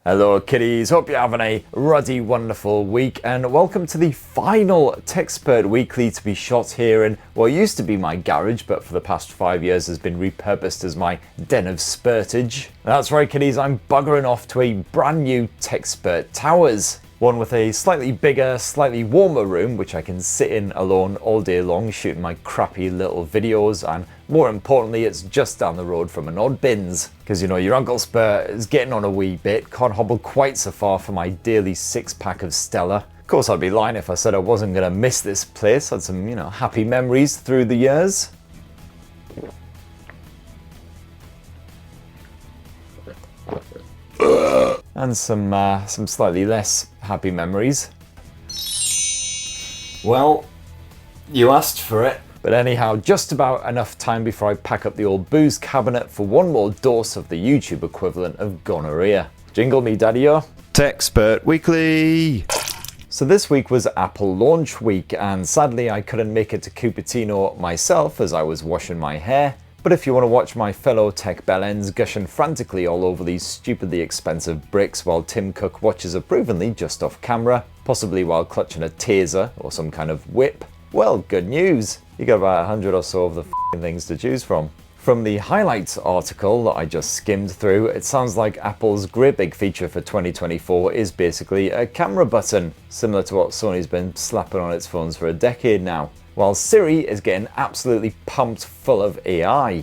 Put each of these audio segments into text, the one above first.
Hello kiddies, hope you're having a ruddy wonderful week and welcome to the final Tech Spurt Weekly to be shot here in what used to be my garage but for the past 5 years has been repurposed as my den of spurtage. That's right kiddies, I'm buggering off to a brand new Tech Spurt Towers. One with a slightly bigger, slightly warmer room which I can sit in alone all day long shooting my crappy little videos, and more importantly it's just down the road from an odd bins. Because you know your Uncle Spurt is getting on a wee bit, can't hobble quite so far for my daily 6-pack of Stella. Of course I'd be lying if I said I wasn't going to miss this place, had some happy memories through the years. And some slightly less happy memories. Well, you asked for it. But anyhow, just about enough time before I pack up the old booze cabinet for one more dose of the YouTube equivalent of gonorrhea. Jingle me daddy-o. Tech Spurt Weekly! So this week was Apple launch week, and sadly I couldn't make it to Cupertino myself as I was washing my hair. But if you want to watch my fellow tech bellends gushing frantically all over these stupidly expensive bricks while Tim Cook watches approvingly just off camera, possibly while clutching a taser or some kind of whip, well, good news. You got about 100 or so of the things to choose from. From the highlights article that I just skimmed through, it sounds like Apple's great big feature for 2024 is basically a camera button, similar to what Sony's been slapping on its phones for a decade now. While Siri is getting absolutely pumped full of AI.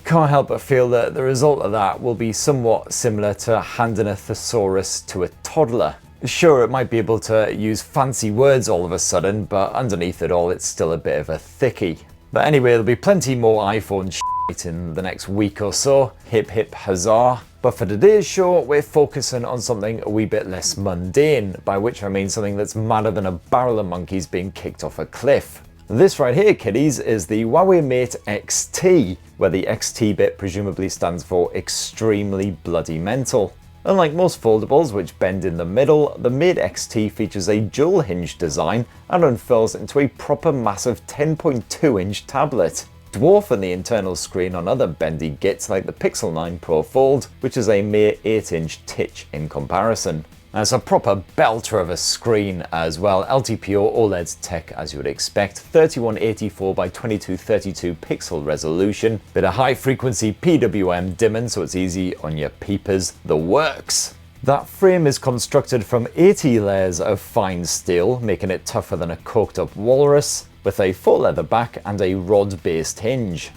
Can't help but feel that the result of that will be somewhat similar to handing a thesaurus to a toddler. Sure, it might be able to use fancy words all of a sudden, but underneath it all it's still a bit of a thickie. But anyway, there'll be plenty more iPhone shit in the next week or so. Hip hip huzzah. But for today's show, we're focusing on something a wee bit less mundane, by which I mean something that's madder than a barrel of monkeys being kicked off a cliff. This right here, kiddies, is the Huawei Mate XT, where the XT bit presumably stands for extremely bloody mental. Unlike most foldables, which bend in the middle, the Mate XT features a dual-hinge design and unfurls into a proper massive 10.2-inch tablet, dwarfing the internal screen on other bendy gits like the Pixel 9 Pro Fold, which is a mere 8-inch titch in comparison. And it's a proper belter of a screen as well, LTPO OLED tech as you would expect, 3184 by 2232 pixel resolution, bit of high frequency PWM dimming so it's easy on your peepers, the works. That frame is constructed from 80 layers of fine steel, making it tougher than a coked up walrus, with a faux leather back and a rod based hinge.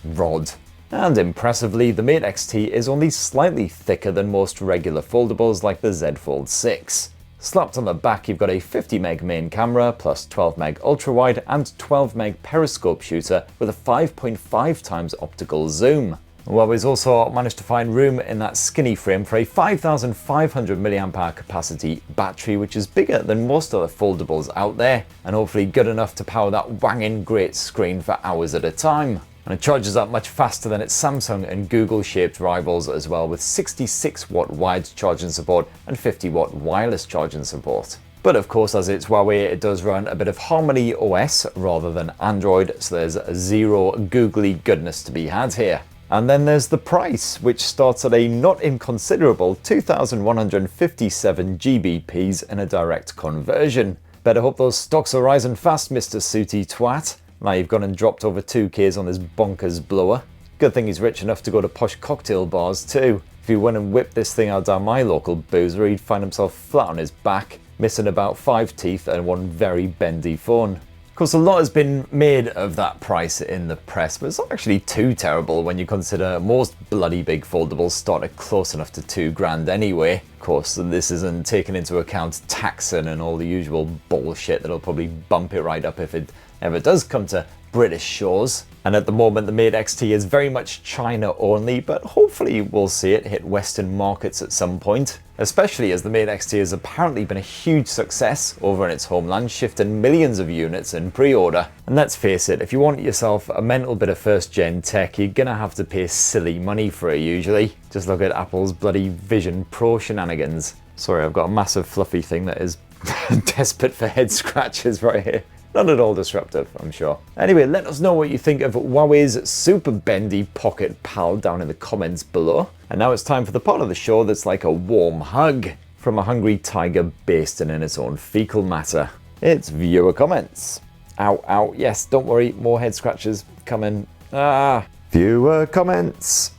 Rod. And impressively, the Mate XT is only slightly thicker than most regular foldables like the Z Fold 6. Slapped on the back you've got a 50meg main camera plus 12meg ultra-wide and 12meg periscope shooter with a 5.5 times optical zoom. Huawei's also managed to find room in that skinny frame for a 5500 mAh capacity battery, which is bigger than most other foldables out there and hopefully good enough to power that wanging great screen for hours at a time. And it charges up much faster than its Samsung and Google shaped rivals as well, with 66 watt wired charging support and 50 watt wireless charging support. But of course, as it's Huawei, it does run a bit of Harmony OS rather than Android, so there's zero googly goodness to be had here. And then there's the price, which starts at a not inconsiderable 2,157 GBPs in a direct conversion. Better hope those stocks are rising fast, Mr. Sooty Twat. Now you've gone and dropped over 2Ks on this bonkers blower. Good thing he's rich enough to go to posh cocktail bars too. If he went and whipped this thing out down my local boozer, he'd find himself flat on his back, missing about 5 teeth and one very bendy phone. Of course, a lot has been made of that price in the press, but it's not actually too terrible when you consider most bloody big foldables start at close enough to £2,000 anyway. Of course, this isn't taking into account taxing and all the usual bullshit that'll probably bump it right up if it ever does come to British shores. And at the moment the Mate XT is very much China only, but hopefully we'll see it hit Western markets at some point, especially as the Mate XT has apparently been a huge success over in its homeland, shifting millions of units in pre-order. And let's face it, if you want yourself a mental bit of first gen tech, you're gonna have to pay silly money for it usually. Just look at Apple's bloody Vision Pro shenanigans. Sorry, I've got a massive fluffy thing that is desperate for head scratches right here. Not at all disruptive, I'm sure. Anyway, let us know what you think of Huawei's super bendy pocket pal down in the comments below. And now it's time for the part of the show that's like a warm hug from a hungry tiger basting in its own fecal matter. It's viewer comments. Ow, ow, yes, don't worry, more head scratches coming. Viewer comments.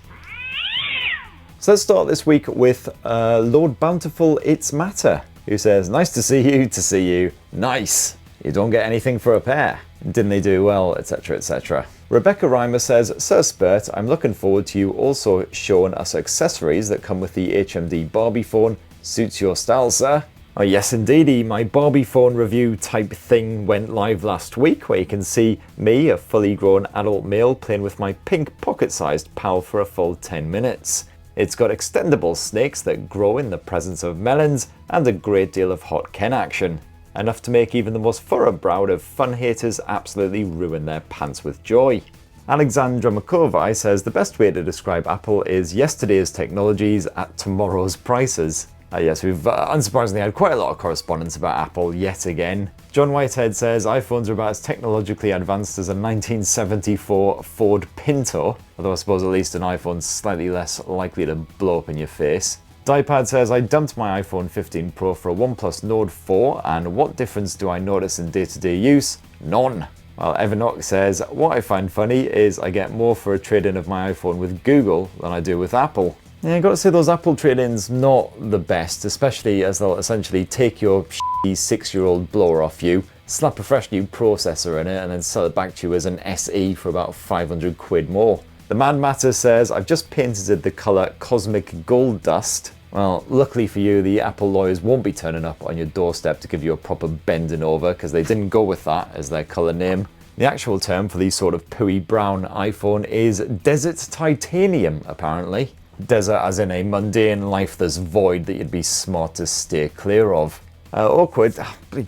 So let's start this week with Lord Bountiful It's Matter, who says, nice to see you, nice. You don't get anything for a pair. Didn't they do well, etc, etc. Rebecca Reimer says, Sir Spurt, I'm looking forward to you also showing us accessories that come with the HMD Barbie phone. Suits your style, sir. Oh yes indeedy, my Barbie phone review type thing went live last week, where you can see me, a fully grown adult male, playing with my pink pocket-sized pal for a full 10 minutes. It's got extendable snakes that grow in the presence of melons and a great deal of hot Ken action. Enough to make even the most furrow-browed of fun haters absolutely ruin their pants with joy. Alexandra Makovai says the best way to describe Apple is yesterday's technologies at tomorrow's prices. Yes, we've unsurprisingly had quite a lot of correspondence about Apple yet again. John Whitehead says iPhones are about as technologically advanced as a 1974 Ford Pinto, although I suppose at least an iPhone's slightly less likely to blow up in your face. Diepad says, I dumped my iPhone 15 Pro for a OnePlus Nord 4, and what difference do I notice in day-to-day use? None. While Evernock says, what I find funny is I get more for a trade-in of my iPhone with Google than I do with Apple. Yeah, I gotta say those Apple trade-ins not the best, especially as they'll essentially take your shitty 6-year-old blower off you, slap a fresh new processor in it, and then sell it back to you as an SE for about 500 quid more. The Mad Matter says, I've just painted the colour Cosmic Gold Dust. Well, luckily for you, the Apple lawyers won't be turning up on your doorstep to give you a proper bending over, because they didn't go with that as their colour name. The actual term for the sort of pooey brown iPhone is Desert Titanium, apparently. Desert as in a mundane, lifeless void that you'd be smart to steer clear of. Awkward,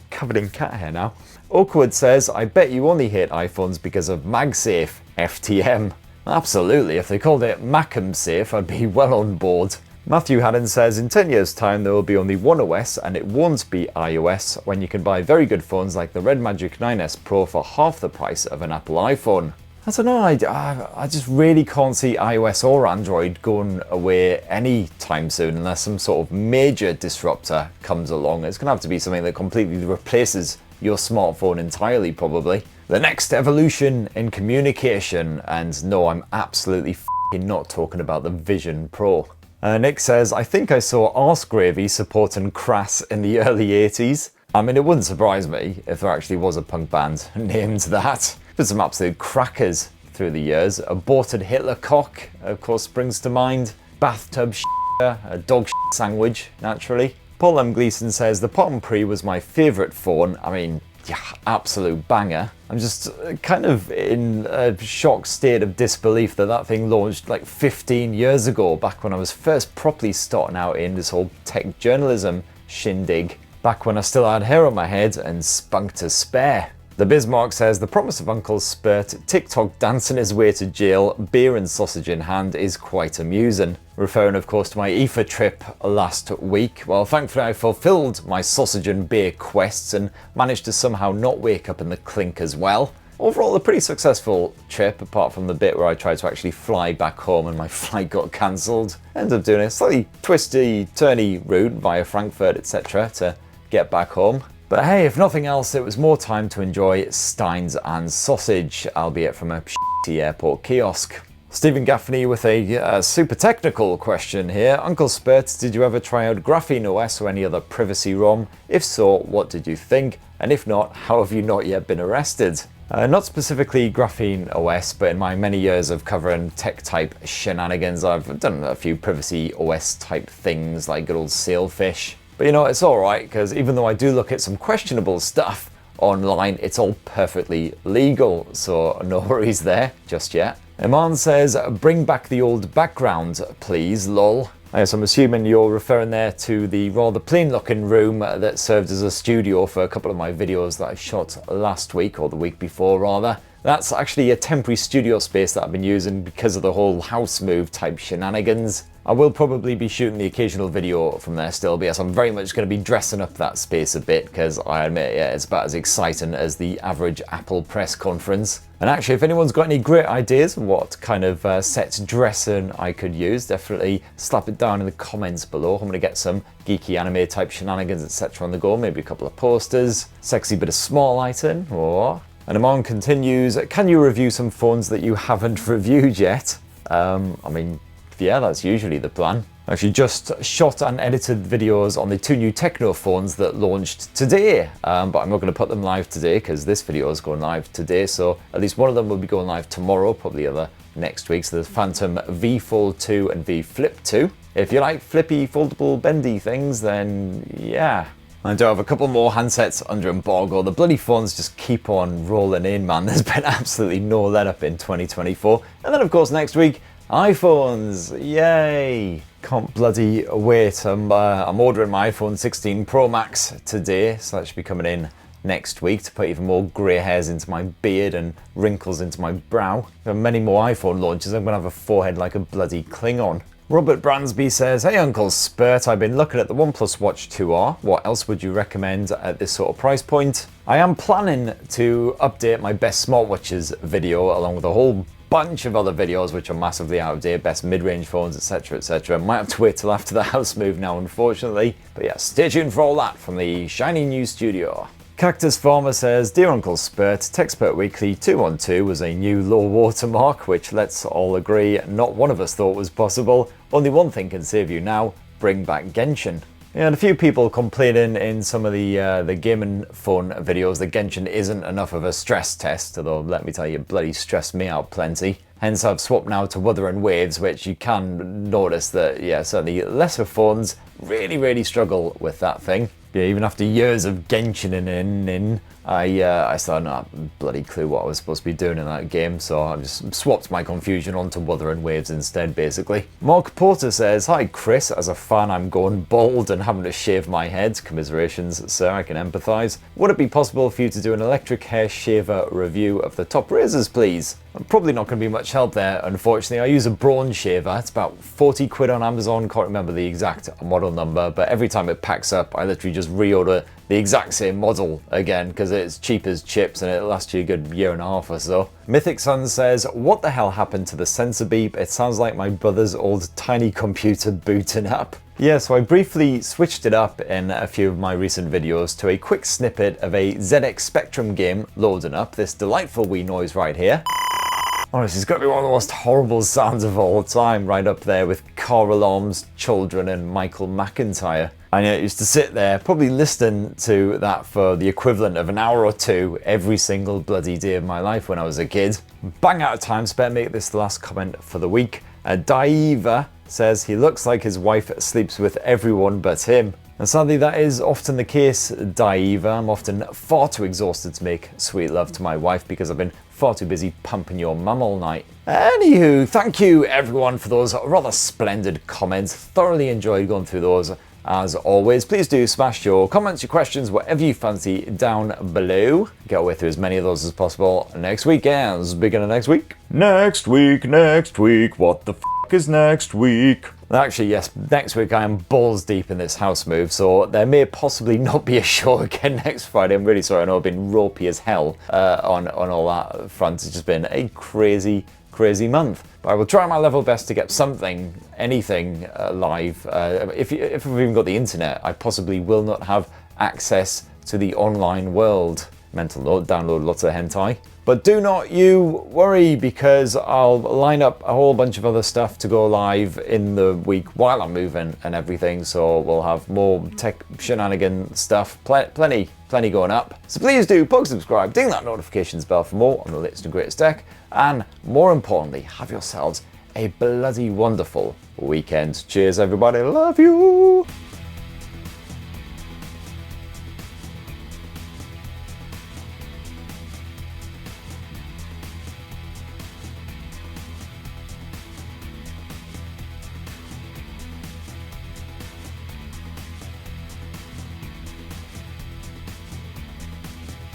covered in cat hair now. Awkward says, I bet you only hate iPhones because of MagSafe, FTM. Absolutely, if they called it Macam Safe, I'd be well on board. Matthew Haddon says, in 10 years time there will be only one OS and it won't be iOS, when you can buy very good phones like the Red Magic 9S Pro for half the price of an Apple iPhone. I don't know, I just really can't see iOS or Android going away anytime soon unless some sort of major disruptor comes along. It's going to have to be something that completely replaces your smartphone entirely, probably. The next evolution in communication, and no, I'm absolutely not talking about the Vision Pro. Nick says, I think I saw Arse Gravy supporting Crass in the early 80s. I mean, it wouldn't surprise me if there actually was a punk band named that. There's some absolute crackers through the years. Aborted Hitler cock, of course, springs to mind. Bathtub a dog sandwich, naturally. Paul M. Gleason says, the Palm Pre was my favourite phone. I mean, yeah, absolute banger. I'm just kind of in a shocked state of disbelief that that thing launched like 15 years ago, back when I was first properly starting out in this whole tech journalism shindig, back when I still had hair on my head and spunk to spare. The Bismarck says, the promise of Uncle Spurt TikTok dancing his way to jail, beer and sausage in hand, is quite amusing. Referring of course to my IFA trip last week. Well, thankfully I fulfilled my sausage and beer quests and managed to somehow not wake up in the clink as well. Overall, a pretty successful trip, apart from the bit where I tried to actually fly back home and my flight got cancelled. Ended up doing a slightly twisty, turny route via Frankfurt, etc. to get back home. But hey, if nothing else, it was more time to enjoy steins and sausage, albeit from a shitty airport kiosk. Stephen Gaffney with a super technical question here. Uncle Spurt, did you ever try out Graphene OS or any other privacy ROM? If so, what did you think? And if not, how have you not yet been arrested? Not specifically Graphene OS, but in my many years of covering tech type shenanigans, I've done a few privacy OS type things like good old Sailfish. But you know, it's alright, because even though I do look at some questionable stuff online, it's all perfectly legal, so no worries there just yet. Iman says, bring back the old background, please, lol. Yes, I'm assuming you're referring there to the rather plain looking room that served as a studio for a couple of my videos that I shot last week, or the week before rather. That's actually a temporary studio space that I've been using because of the whole house move type shenanigans. I will probably be shooting the occasional video from there still, but yes, I'm very much going to be dressing up that space a bit because I admit, yeah, it's about as exciting as the average Apple press conference. And actually, if anyone's got any great ideas on what kind of set dressing I could use, definitely slap it down in the comments below. I'm going to get some geeky anime type shenanigans, etc. on the go, maybe a couple of posters, sexy bit of small lighting, or... And Amon continues, can you review some phones that you haven't reviewed yet? I mean, yeah, that's usually the plan. I actually just shot and edited videos on the 2 new Techno phones that launched today, but I'm not going to put them live today because this video is going live today, so at least one of them will be going live tomorrow, probably the other next week. So there's Phantom V Fold 2 and V Flip 2. If you like flippy, foldable, bendy things, then yeah. I do have a couple more handsets under embargo. The bloody phones just keep on rolling in, man. There's been absolutely no let up in 2024. And then of course next week, iPhones, yay! Can't bloody wait. I'm ordering my iPhone 16 Pro Max today, so that should be coming in next week to put even more grey hairs into my beard and wrinkles into my brow. There are many more iPhone launches. I'm gonna have a forehead like a bloody Klingon. Robert Bransby says, hey Uncle Spurt, I've been looking at the OnePlus Watch 2R. What else would you recommend at this sort of price point? I am planning to update my best smartwatches video along with a whole bunch of other videos which are massively out of date, best mid-range phones, etc, etc. Might have to wait till after the house move now, unfortunately. But yeah, stay tuned for all that from the shiny new studio. Cactus Farmer says, dear Uncle Spurt, Tech Spurt Weekly 212 was a new low watermark, which let's all agree not one of us thought was possible. Only one thing can save you now, bring back Genshin. Yeah, and a few people complaining in some of the gaming phone videos that Genshin isn't enough of a stress test, although let me tell you, it bloody stressed me out plenty. Hence I've swapped now to Wuthering Waves, which you can notice that, yeah, certainly lesser phones really struggle with that thing. Yeah, even after years of Genshin in, I still don't have a bloody clue what I was supposed to be doing in that game, so I just swapped my confusion onto Wuthering Waves instead, basically. Mark Porter says, hi Chris, as a fan I'm going bald and having to shave my head. Commiserations, sir, I can empathise. Would it be possible for you to do an electric hair shaver review of the top razors, please? I'm probably not going to be much help there, unfortunately. I use a Braun shaver. It's about 40 quid on Amazon, can't remember the exact model number, but every time it packs up, I literally just reorder the exact same model again because it's cheap as chips and it'll last you a good year and a half or so. Mythic Sun says, what the hell happened to the sensor beep? It sounds like my brother's old tiny computer booting up. Yeah, so I briefly switched it up in a few of my recent videos to a quick snippet of a ZX Spectrum game loading up, this delightful wee noise right here. Honestly, it's got to be one of the most horrible sounds of all time, right up there with car alarms, children, and Michael McIntyre. And I used to sit there, probably listen to that for the equivalent of an hour or two every single bloody day of my life when I was a kid. Bang out of time, spare make this the last comment for the week. Daiva says he looks like his wife sleeps with everyone but him. And sadly, that is often the case, Daiva. I'm often far too exhausted to make sweet love to my wife because I've been far too busy pumping your mum all night. Anywho, thank you everyone for those rather splendid comments. Thoroughly enjoyed going through those. As always, please do smash your comments, your questions, whatever you fancy down below. Get away through as many of those as possible next weekend. Beginning of next week. Next week, what the f is next week? Actually, yes, next week I am balls deep in this house move, so there may possibly not be a show again next Friday. I'm really sorry, I know I've been ropey as hell on all that front. It's just been a crazy month. But I will try my level best to get something, anything live. If we've even got the internet, I possibly will not have access to the online world. Mental note, download lots of hentai. But do not you worry, because I'll line up a whole bunch of other stuff to go live in the week while I'm moving and everything. So we'll have more tech shenanigan stuff, plenty going up. So please do poke subscribe, ding that notifications bell for more on the latest and greatest tech. And more importantly, have yourselves a bloody wonderful weekend. Cheers everybody, love you.